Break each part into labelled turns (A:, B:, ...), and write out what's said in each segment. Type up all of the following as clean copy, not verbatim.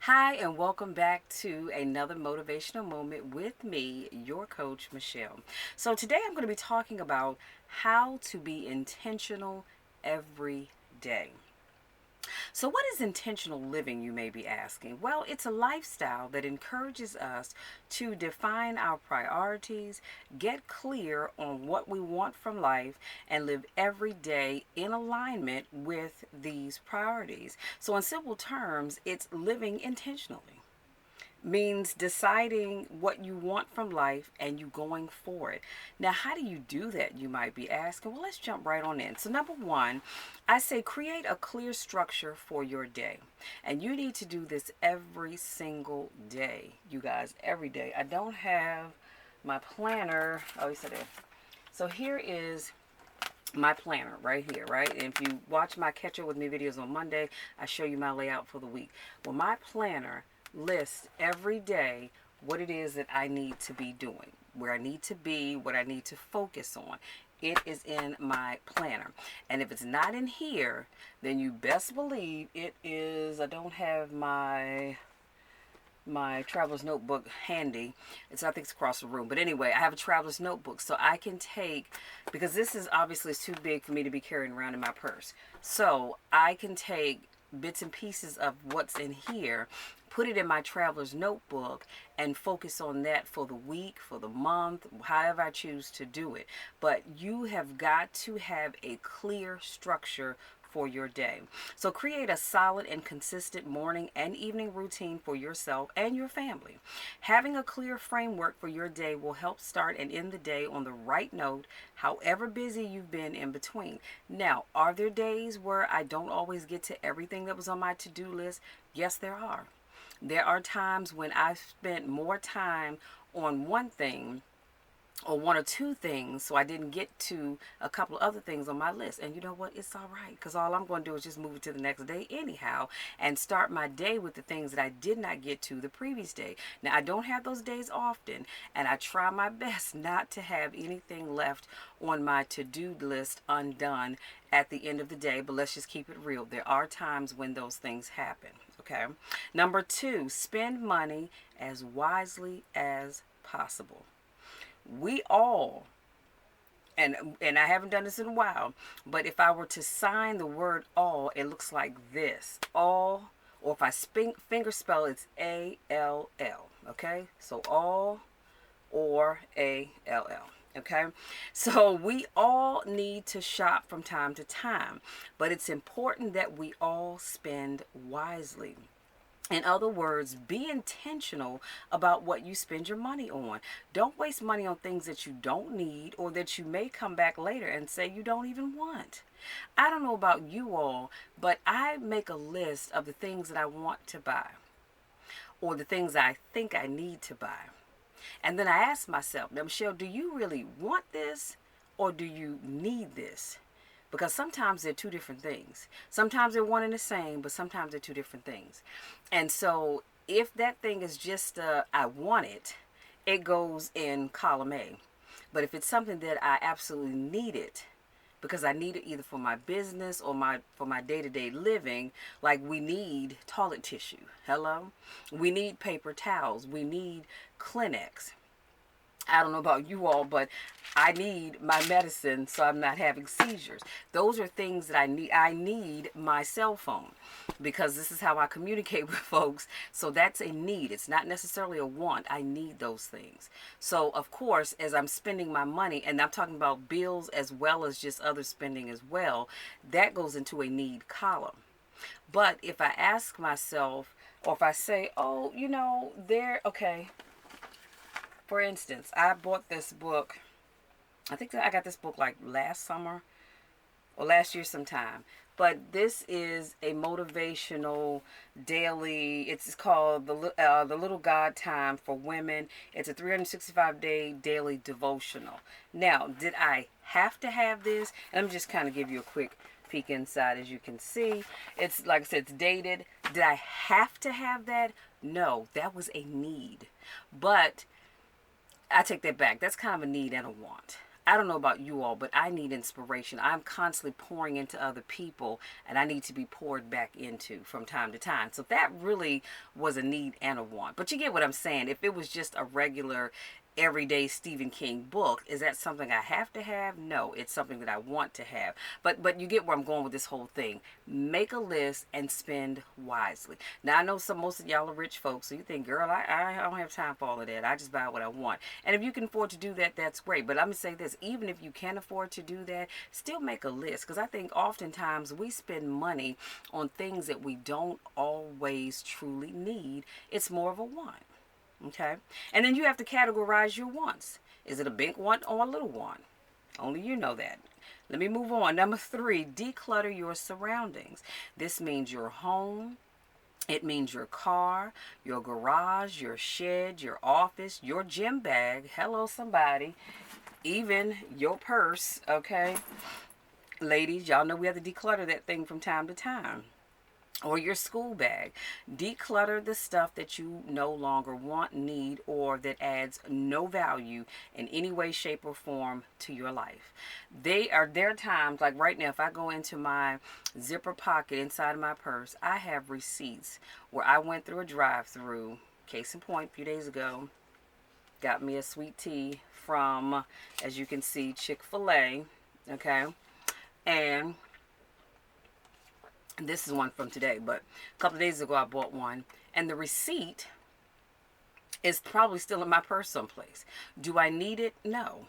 A: Hi, and welcome back to another motivational moment with me, your coach, Michelle. So, today I'm going to be talking about how to be intentional every day. So, what is intentional living, you may be asking? Well, it's a lifestyle that encourages us to define our priorities, get clear on what we want from life, and live every day in alignment with these priorities. So, in simple terms, it's living intentionally means deciding what you want from life and you going for it. Now, how do you do that? You might be asking. Well, let's jump right on in. So, number one, I say create a clear structure for your day. And you need to do this every single day, you guys, every day. I don't have my planner. Oh, you said it. So, here is my planner right here, right? And if you watch my Catch Up With Me videos on Monday, I show you my layout for the week. Well, my planner lists every day what it is that I need to be doing, where I need to be, what I need to focus on. It is in my planner. And if it's not in here, then you best believe it is. I don't have my traveler's notebook handy. I think it's across the room. But anyway, I have a traveler's notebook so I can take, because this is obviously it's too big for me to be carrying around in my purse. So I can take bits and pieces of what's in here, put it in my traveler's notebook, and focus on that for the week, for the month, however I choose to do it. But you have got to have a clear structure for your day. So create a solid and consistent morning and evening routine for yourself and your family. Having a clear framework for your day will help start and end the day on the right note, however busy you've been in between. Now, are there days where I don't always get to everything that was on my to-do list? Yes, there are. There are times when I've spent more time on one thing or one or two things, so I didn't get to a couple of other things on my list. And you know what? It's all right, because all I'm going to do is just move it to the next day anyhow and start my day with the things that I did not get to the previous day. Now, I don't have those days often, and I try my best not to have anything left on my to-do list undone at the end of the day, but let's just keep it real. There are times when those things happen, okay? Number two, spend money as wisely as possible. We all, and I haven't done this in a while, but if I were to sign the word all, it looks like this: all, or if I finger spell, it's A-L-L. Okay, so all or A-L-L. Okay, so we all need to shop from time to time, but it's important that we all spend wisely. In other words, be intentional about what you spend your money on. Don't waste money on things that you don't need or that you may come back later and say you don't even want. I don't know about you all, but I make a list of the things that I want to buy or the things I think I need to buy. And then I ask myself, now, Michelle, do you really want this or do you need this? Because sometimes they're two different things. Sometimes they're one and the same, but sometimes they're two different things. And so if that thing is just I want it, it goes in column A. But if it's something that I absolutely need it, because I need it either for my business or for my day-to-day living, like we need toilet tissue. Hello? We need paper towels. We need Kleenex. I don't know about you all, but I need my medicine so I'm not having seizures. Those are things that I need. I need my cell phone because this is how I communicate with folks. So that's a need. It's not necessarily a want. I need those things. So, of course, as I'm spending my money, and I'm talking about bills as well as just other spending as well, that goes into a need column. But if I ask myself, or if I say, oh, okay, for instance, I bought this book. I think that I got this book like last summer or last year sometime. But this is a motivational daily. It's called the Little God Time for Women. It's a 365-day daily devotional. Now, did I have to have this? And let me just kind of give you a quick peek inside. As you can see, it's like I said, it's dated. Did I have to have that? No, that was a need. But I take that back. That's kind of a need and a want. I don't know about you all, but I need inspiration. I'm constantly pouring into other people, and I need to be poured back into from time to time. So that really was a need and a want. But you get what I'm saying. If it was just a regular everyday Stephen King book, is that something I have to have? No, it's something that I want to have. But you get where I'm going with this whole thing. Make a list and spend wisely. Now I know most of y'all are rich folks, so you think, girl, I don't have time for all of that. I just buy what I want. And if you can afford to do that, that's great. But let me say this, even if you can't afford to do that, still make a list. Because I think oftentimes we spend money on things that we don't always truly need. It's more of a want. Okay? And then you have to categorize your wants. Is it a big want or a little want? Only you know that. Let me move on. Number 3, declutter your surroundings. This means your home. It means your car, your garage, your shed, your office, your gym bag. Hello, somebody. Even your purse, okay? Ladies, y'all know we have to declutter that thing from time to time. Or your school bag. Declutter the stuff that you no longer want, need, or that adds no value in any way, shape, or form to your life. There are times, like right now, if I go into my zipper pocket inside of my purse, I have receipts where I went through a drive-through. Case in point, a few days ago, got me a sweet tea from, as you can see, Chick-fil-A. Okay, and this is one from today, but a couple of days ago I bought one, and the receipt is probably still in my purse someplace. Do I need it? No.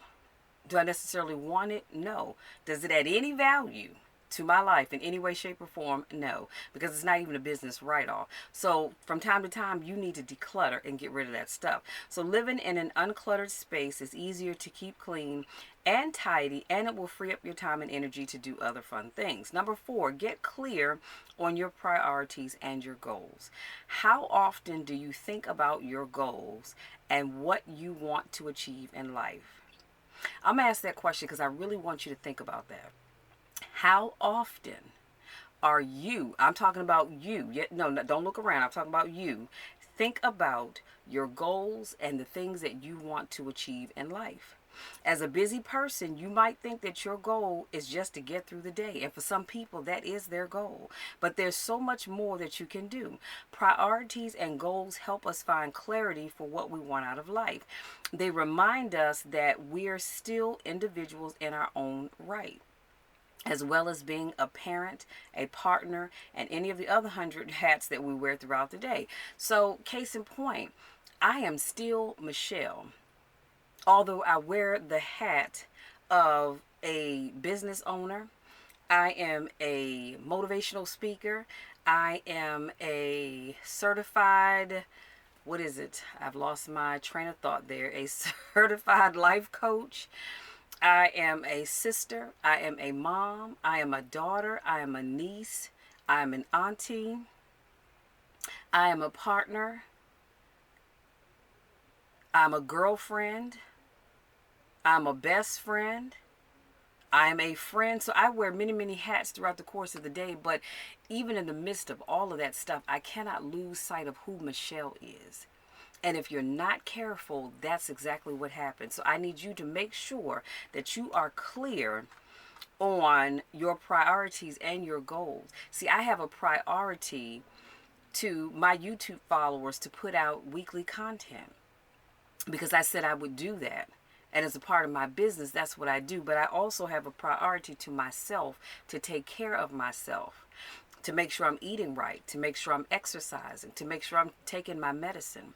A: Do I necessarily want it? No. Does it add any value to my life in any way, shape, or form? No, because it's not even a business write-off. So from time to time, you need to declutter and get rid of that stuff. So living in an uncluttered space is easier to keep clean and tidy, and it will free up your time and energy to do other fun things. Number 4, get clear on your priorities and your goals. How often do you think about your goals and what you want to achieve in life? I'm going to ask that question because I really want you to think about that. How often are you, I'm talking about you, no, don't look around, I'm talking about you. Think about your goals and the things that you want to achieve in life. As a busy person, you might think that your goal is just to get through the day. And for some people, that is their goal. But there's so much more that you can do. Priorities and goals help us find clarity for what we want out of life. They remind us that we're still individuals in our own right, as well as being a parent, a partner, and any of the other 100 hats that we wear throughout the day. So, case in point, I am still Michelle. Although I wear the hat of a business owner, I am a motivational speaker, I am a certified, what is it? I've lost my train of thought there. A certified life coach. I am a sister. I am a mom. I am a daughter. I am a niece. I am an auntie. I am a partner. I'm a girlfriend. I'm a best friend. I'm a friend. So I wear many, many hats throughout the course of the day. But even in the midst of all of that stuff, I cannot lose sight of who Michelle is. And if you're not careful, that's exactly what happens. So I need you to make sure that you are clear on your priorities and your goals. See, I have a priority to my YouTube followers to put out weekly content because I said I would do that. And as a part of my business, that's what I do. But I also have a priority to myself to take care of myself, to make sure I'm eating right, to make sure I'm exercising, to make sure I'm taking my medicine,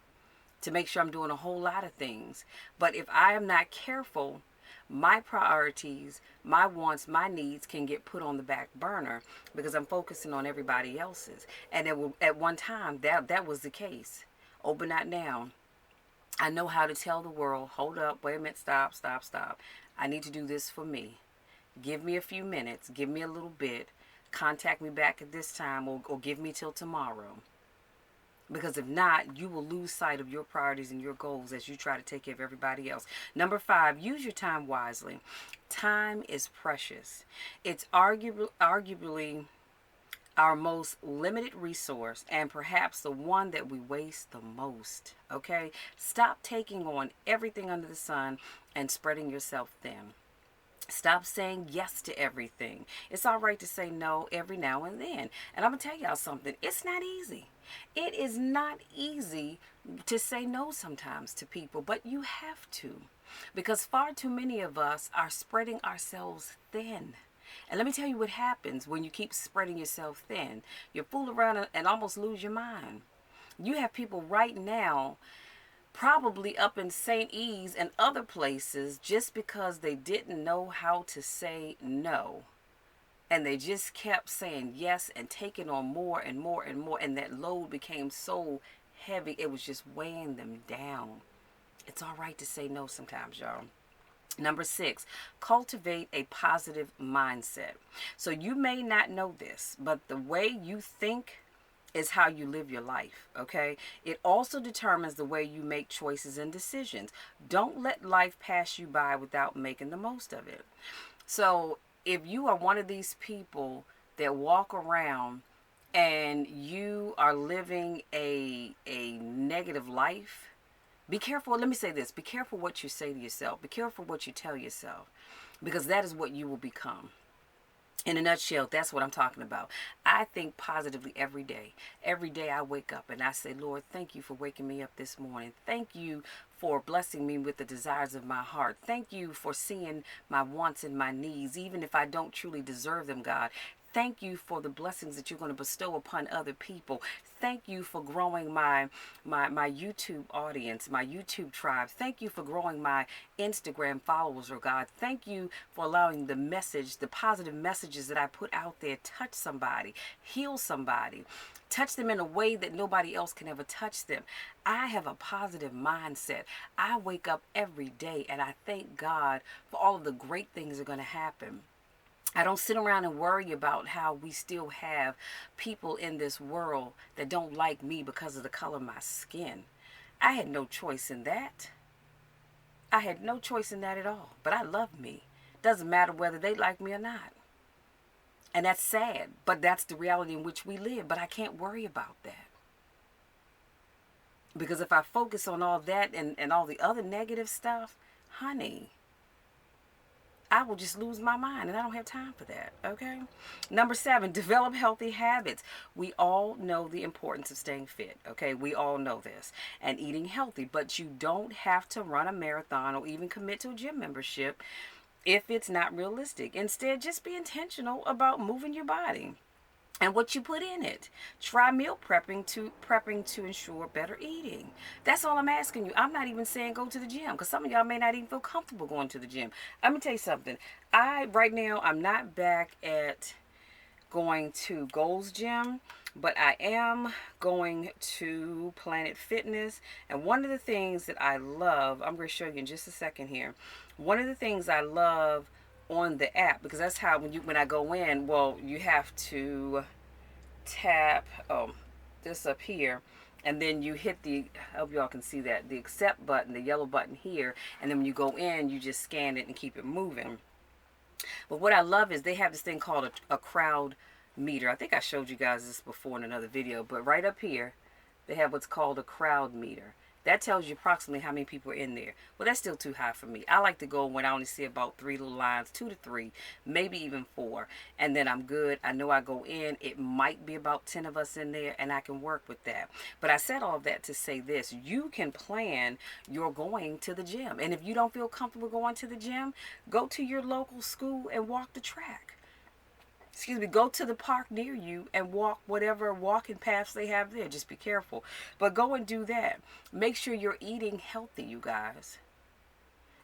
A: to make sure I'm doing a whole lot of things. But if I am not careful, my priorities, my wants, my needs can get put on the back burner because I'm focusing on everybody else's. And at one time, that was the case. Oh, but not now. I know how to tell the world, hold up, wait a minute, stop. I need to do this for me. Give me a few minutes, give me a little bit, contact me back at this time, or give me till tomorrow. Because if not, you will lose sight of your priorities and your goals as you try to take care of everybody else. Number 5, use your time wisely. Time is precious. It's arguably our most limited resource and perhaps the one that we waste the most. Okay? Stop taking on everything under the sun and spreading yourself thin. Stop saying yes to everything. It's all right to say no every now and then. And I'm going to tell y'all something. It's not easy. It is not easy to say no sometimes to people, but you have to. Because far too many of us are spreading ourselves thin. And let me tell you what happens when you keep spreading yourself thin. You fool around and almost lose your mind. You have people right now probably up in St. E's and other places just because they didn't know how to say no. And they just kept saying yes and taking on more and more and more. And that load became so heavy, it was just weighing them down. It's all right to say no sometimes, y'all. Number 6, cultivate a positive mindset. So you may not know this, but the way you think is how you live your life, okay? It also determines the way you make choices and decisions. Don't let life pass you by without making the most of it. So if you are one of these people that walk around and you are living a negative life, be careful. Let me say this. Be careful what you say to yourself. Be careful what you tell yourself, because that is what you will become. In a nutshell, that's what I'm talking about. I think positively every day. Every day I wake up and I say, Lord, thank you for waking me up this morning. Thank you for blessing me with the desires of my heart. Thank you for seeing my wants and my needs, even if I don't truly deserve them, God. Thank you for the blessings that you're going to bestow upon other people. Thank you for growing my YouTube audience, my YouTube tribe. Thank you for growing my Instagram followers, oh God. Thank you for allowing the message, the positive messages that I put out there, touch somebody, heal somebody, touch them in a way that nobody else can ever touch them. I have a positive mindset. I wake up every day and I thank God for all of the great things that are going to happen. I don't sit around and worry about how we still have people in this world that don't like me because of the color of my skin. I had no choice in that. I had no choice in that at all. But I love me. Doesn't matter whether they like me or not. And that's sad, but that's the reality in which we live. But I can't worry about that. Because if I focus on all that and all the other negative stuff, honey, I will just lose my mind, and I don't have time for that, okay? Number 7, develop healthy habits. We all know the importance of staying fit, okay? We all know this. And eating healthy, but you don't have to run a marathon or even commit to a gym membership if it's not realistic. Instead, just be intentional about moving your body and what you put in it. Try meal prepping to ensure better eating. That's all I'm asking you. I'm not even saying go to the gym, because some of y'all may not even feel comfortable going to the gym. Let me tell you something. Right now I'm not back at going to Gold's Gym, but I am going to Planet Fitness. And one of the things that I love, I'm going to show you in just a second here. One of the things I love on the app, because that's how when I go in, well, you have to tap this up here, and then you hit the, I hope y'all can see that, the accept button, the yellow button here, and then when you go in, you just scan it and keep it moving. But what I love is they have this thing called a crowd meter. I think I showed you guys this before in another video, but right up here they have what's called a crowd meter. That tells you approximately how many people are in there. Well, that's still too high for me. I like to go when I only see about 3 little lines, 2 to 3, maybe even 4. And then I'm good. I know I go in. It might be about 10 of us in there, and I can work with that. But I said all of that to say this. You can plan your going to the gym. And if you don't feel comfortable going to the gym, go to your local school and walk the track. Go to the park near you and walk whatever walking paths they have there. Just be careful. But go and do that. Make sure you're eating healthy, you guys.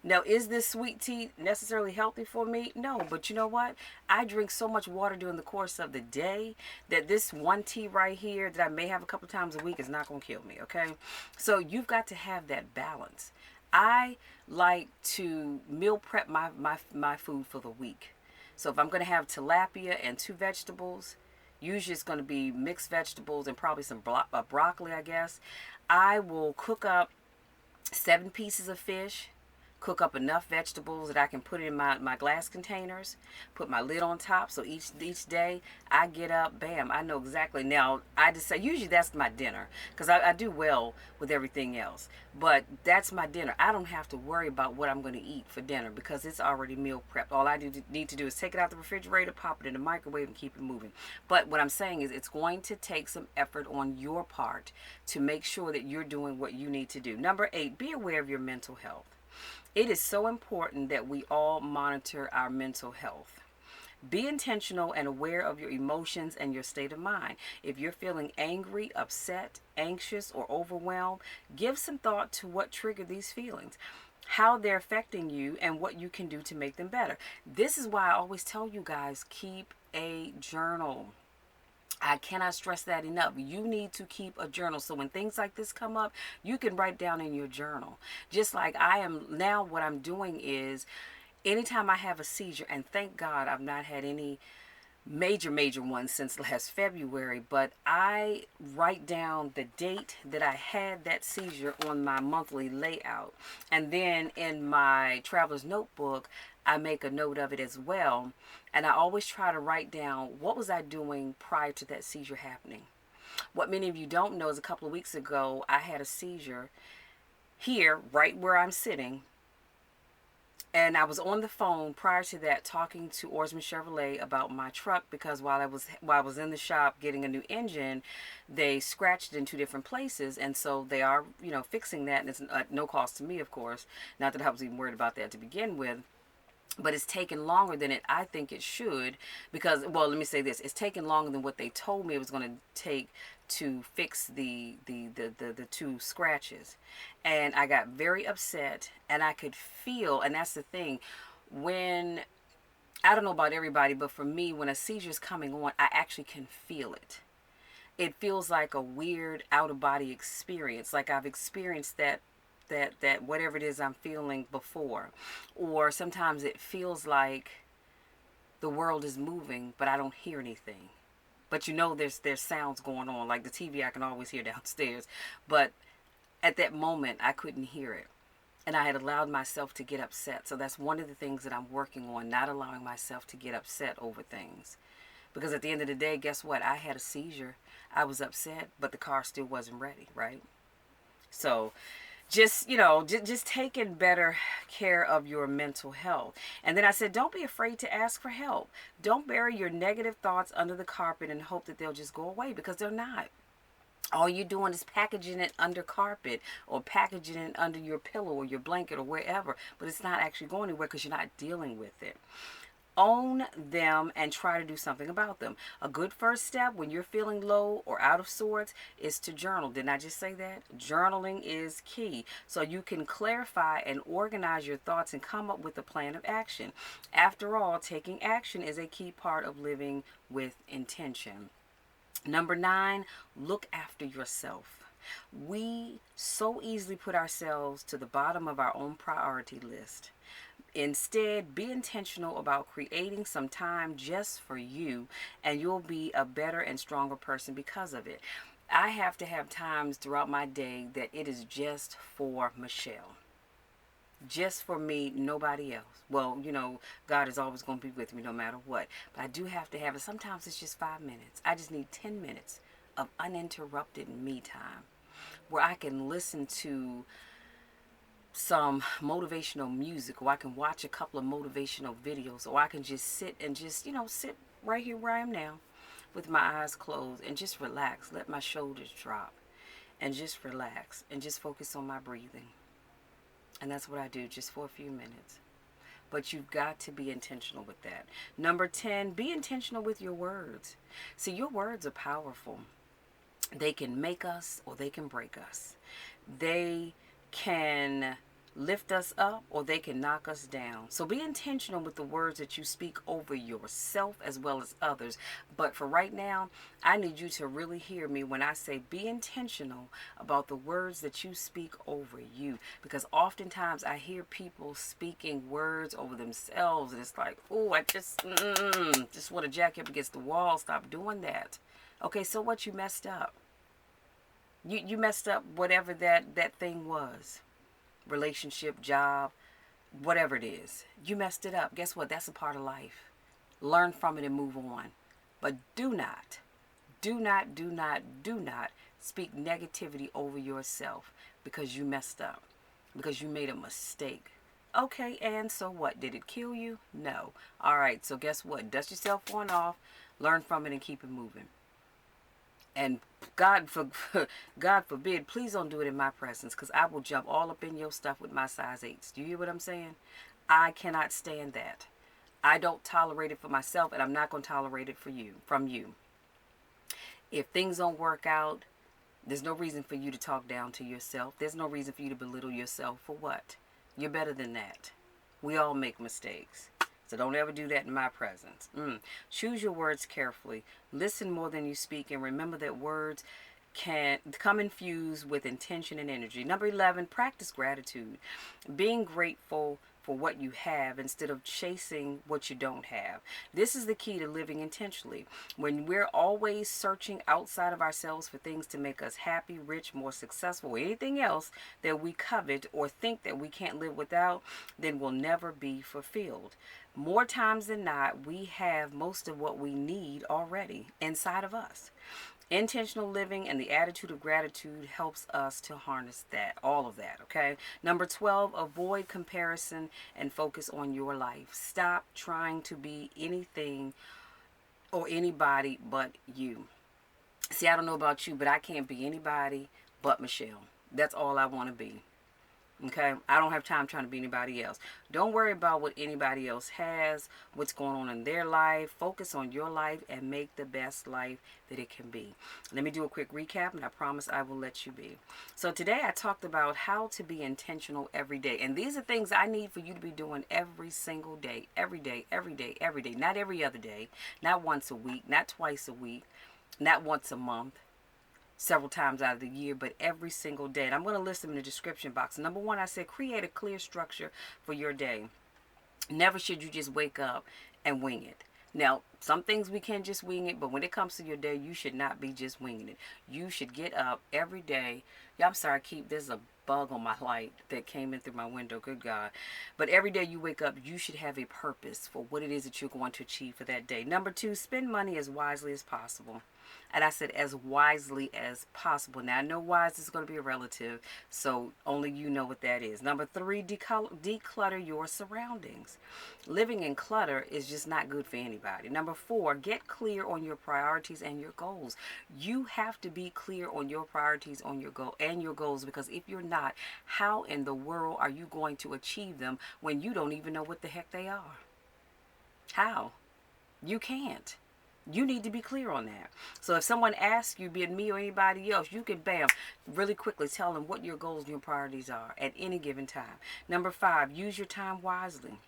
A: Now, is this sweet tea necessarily healthy for me? No, but you know what? I drink so much water during the course of the day that this one tea right here that I may have a couple times a week is not going to kill me, okay? So you've got to have that balance. I like to meal prep my food for the week. So if I'm going to have tilapia and 2 vegetables, usually it's going to be mixed vegetables and probably some broccoli, I guess. I will cook up 7 pieces of fish, cook up enough vegetables that I can put it in my glass containers, put my lid on top. So each day I get up, bam, I know exactly. Now, I just say, usually that's my dinner because I do well with everything else. But that's my dinner. I don't have to worry about what I'm going to eat for dinner because it's already meal prepped. All I need to do is take it out the refrigerator, pop it in the microwave, and keep it moving. But what I'm saying is it's going to take some effort on your part to make sure that you're doing what you need to do. Number 8, be aware of your mental health. It is so important that we all monitor our mental health. Be intentional and aware of your emotions and your state of mind. If you're feeling angry, upset, anxious, or overwhelmed, give some thought to what triggered these feelings, how they're affecting you, and what you can do to make them better. This is why I always tell you guys, keep a journal. I cannot stress that enough. You need to keep a journal. So when things like this come up, you can write down in your journal. Just like I am now, what I'm doing is anytime I have a seizure, and thank God I've not had any major ones since last February, but I write down the date that I had that seizure on my monthly layout. And then in my traveler's notebook, I make a note of it as well. And I always try to write down what was I doing prior to that seizure happening. What many of you don't know is a couple of weeks ago, I had a seizure here, right where I'm sitting. And I was on the phone prior to that talking to Oarsman Chevrolet about my truck because while I was in the shop getting a new engine, they scratched it in 2 different places, and so they are, fixing that, and it's no cost to me, of course. Not that I was even worried about that to begin with. But it's taken longer than I think it should because, well, let me say this. It's taken longer than what they told me it was going to take to fix the 2 scratches. And I got very upset, and I could feel, and that's the thing, when, I don't know about everybody, but for me, when a seizure is coming on, I actually can feel it. It feels like a weird out-of-body experience, like I've experienced that whatever it is I'm feeling before. Or sometimes it feels like the world is moving, but I don't hear anything. But there's sounds going on, like the TV I can always hear downstairs. But at that moment, I couldn't hear it. And I had allowed myself to get upset. So that's one of the things that I'm working on, not allowing myself to get upset over things. Because at the end of the day, guess what? I had a seizure. I was upset, but the car still wasn't ready, right? So just taking better care of your mental health. And then I said, don't be afraid to ask for help. Don't bury your negative thoughts under the carpet and hope that they'll just go away, because they're not. All you're doing is packaging it under carpet or packaging it under your pillow or your blanket or wherever, but it's not actually going anywhere because you're not dealing with it. Own them and try to do something about them. A good first step when you're feeling low or out of sorts is to journal. Didn't I just say that? Journaling is key. So you can clarify and organize your thoughts and come up with a plan of action. After all, taking action is a key part of living with intention. Number 9, look after yourself. We so easily put ourselves to the bottom of our own priority list. Instead, be intentional about creating some time just for you, and you'll be a better and stronger person because of it. I have to have times throughout my day that it is just for Michelle. Just for me, nobody else. Well, God is always going to be with me no matter what. But I do have to have it. Sometimes it's just 5 minutes. I just need 10 minutes of uninterrupted me time where I can listen to some motivational music, or I can watch a couple of motivational videos, or I can just sit and sit right here where I am now with my eyes closed and just relax, let my shoulders drop and just relax and just focus on my breathing. And that's what I do just for a few minutes. But you've got to be intentional with that. Number 10, be intentional with your words. See, your words are powerful. They can make us or they can break us. They can lift us up or they can knock us down. So be intentional with the words that you speak over yourself as well as others. But for right now, I need you to really hear me when I say be intentional about the words that you speak over you. Because oftentimes I hear people speaking words over themselves and it's like, oh, I just want to jack up against the wall. Stop doing that. Okay, so what? You messed up. You messed up whatever that thing was. Relationship, job, whatever it is. You messed it up. Guess what? That's a part of life. Learn from it and move on. But do not, do not, do not, do not speak negativity over yourself because you messed up, because you made a mistake. Okay, and so what? Did it kill you? No. All right, so guess what? Dust yourself on off, learn from it, and keep it moving. And God forbid, please don't do it in my presence, because I will jump all up in your stuff with my size 8s. Do you hear what I'm saying? I cannot stand that. I don't tolerate it for myself, and I'm not going to tolerate it from you. If things don't work out, there's no reason for you to talk down to yourself. There's no reason for you to belittle yourself. For what? You're better than that. We all make mistakes. So don't ever do that in my presence. Choose your words carefully. Listen more than you speak, and remember that words can come infused with intention and energy. Number 11, practice gratitude. Being grateful for what you have instead of chasing what you don't have. This is the key to living intentionally. When we're always searching outside of ourselves for things to make us happy, rich, more successful, or anything else that we covet or think that we can't live without, then we'll never be fulfilled. More times than not, we have most of what we need already inside of us. Intentional living and the attitude of gratitude helps us to harness that, all of that, okay? Number 12, avoid comparison and focus on your life. Stop trying to be anything or anybody but you. See, I don't know about you, but I can't be anybody but Michelle. That's all I want to be. Okay, I don't have time trying to be anybody else. Don't worry about what anybody else has, what's going on in their life. Focus on your life and make the best life that it can be. Let me do a quick recap, and I promise I will let you be. So today I talked about how to be intentional every day. And these are things I need for you to be doing every single day, every day, every day, every day. Not every other day, not once a week, not twice a week, not once a month, several times out of the year, but every single day. And I'm going to list them in the description box. Number 1, I said create a clear structure for your day. Never should you just wake up and wing it. Now, some things we can just wing it, but when it comes to your day, you should not be just winging it. You should get up every day. Yeah, I'm sorry, there's a bug on my light that came in through my window. Good God. But every day you wake up, you should have a purpose for what it is that you're going to achieve for that day. Number 2, spend money as wisely as possible. And I said as wisely as possible. Now, I know wise is going to be a relative, so only you know what that is. Number 3, declutter your surroundings. Living in clutter is just not good for anybody. Number 4, get clear on your priorities and your goals. You have to be clear on your priorities on your goals, because if you're not, how in the world are you going to achieve them when you don't even know what the heck they are? How? You can't. You need to be clear on that. So if someone asks you, be it me or anybody else, you can, really quickly tell them what your goals and your priorities are at any given time. Number 5, use your time wisely.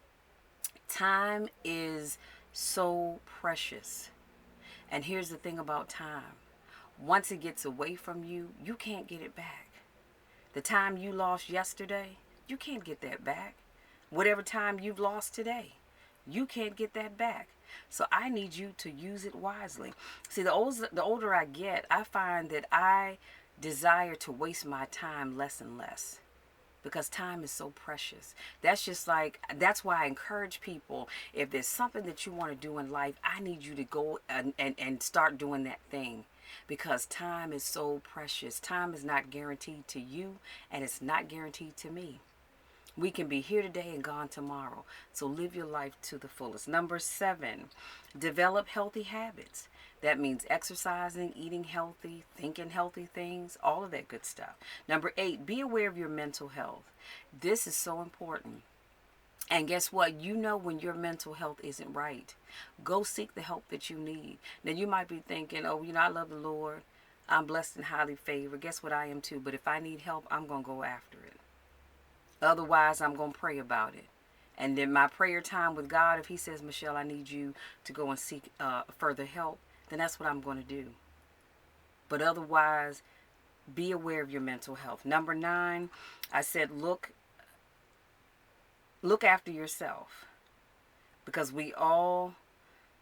A: Time is so precious. And here's the thing about time. Once it gets away from you, you can't get it back. The time you lost yesterday, you can't get that back. Whatever time you've lost today, you can't get that back. So I need you to use it wisely. See, the older I get, I find that I desire to waste my time less and less, because time is so precious. That's why I encourage people, if there's something that you want to do in life, I need you to go and start doing that thing, because time is so precious. Time is not guaranteed to you, and it's not guaranteed to me. We can be here today and gone tomorrow. So live your life to the fullest. Number 7, develop healthy habits. That means exercising, eating healthy, thinking healthy things, all of that good stuff. Number 8, be aware of your mental health. This is so important. And guess what? You know when your mental health isn't right. Go seek the help that you need. Now you might be thinking, oh, I love the Lord. I'm blessed and highly favored. Guess what? I am too. But if I need help, I'm going to go after it. Otherwise, I'm going to pray about it. And then my prayer time with God, if he says, Michelle, I need you to go and seek further help, then that's what I'm going to do. But otherwise, be aware of your mental health. Number 9, I said look after yourself. Because we all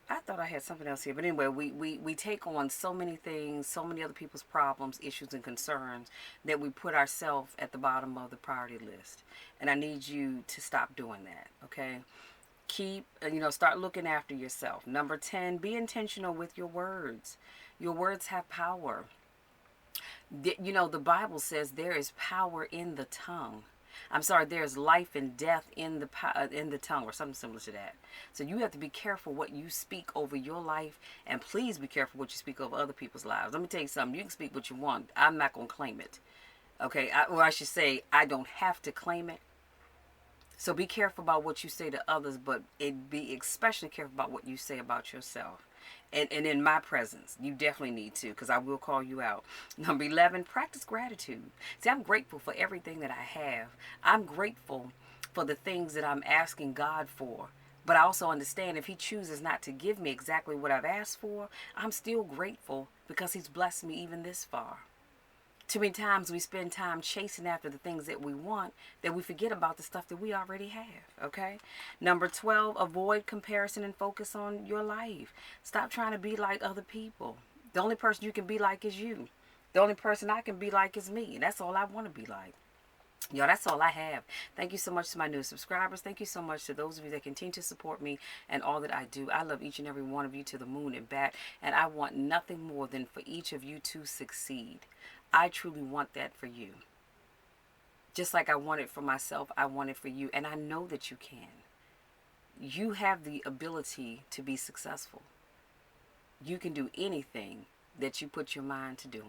A: I thought I had something else here, but anyway, we take on so many things, so many other people's problems, issues, and concerns that we put ourselves at the bottom of the priority list. And I need you to stop doing that, okay? Keep, start looking after yourself. Number 10, be intentional with your words. Your words have power. The Bible says there is power in the tongue. I'm sorry, there's life and death in the tongue, or something similar to that. So you have to be careful what you speak over your life, and please be careful what you speak over other people's lives. Let me tell you something. You can speak what you want. I'm not gonna claim it. Okay, or I should say, I don't have to claim it. So be careful about what you say to others, but be especially careful about what you say about yourself. And in my presence, you definitely need to, because I will call you out. Number 11, practice gratitude. See, I'm grateful for everything that I have. I'm grateful for the things that I'm asking God for. But I also understand if He chooses not to give me exactly what I've asked for, I'm still grateful because He's blessed me even this far. Too many times we spend time chasing after the things that we want that we forget about the stuff that we already have, okay? Number 12, avoid comparison and focus on your life. Stop trying to be like other people. The only person you can be like is you. The only person I can be like is me. And that's all I want to be like. Y'all, that's all I have. Thank you so much to my new subscribers. Thank you so much to those of you that continue to support me and all that I do. I love each and every one of you to the moon and back. And I want nothing more than for each of you to succeed. I truly want that for you. Just like I want it for myself, I want it for you. And I know that you can. You have the ability to be successful. You can do anything that you put your mind to doing.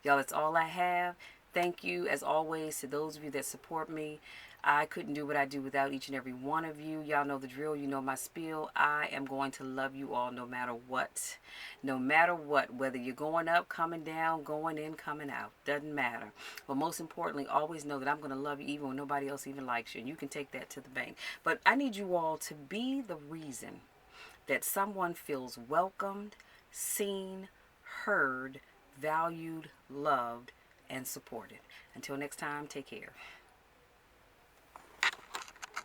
A: Y'all, that's all I have. Thank you, as always, to those of you that support me. I couldn't do what I do without each and every one of you. Y'all know the drill. You know my spiel. I am going to love you all no matter what. No matter what. Whether you're going up, coming down, going in, coming out. Doesn't matter. But most importantly, always know that I'm going to love you even when nobody else even likes you. And you can take that to the bank. But I need you all to be the reason that someone feels welcomed, seen, heard, valued, loved, and supported. Until next time, take care.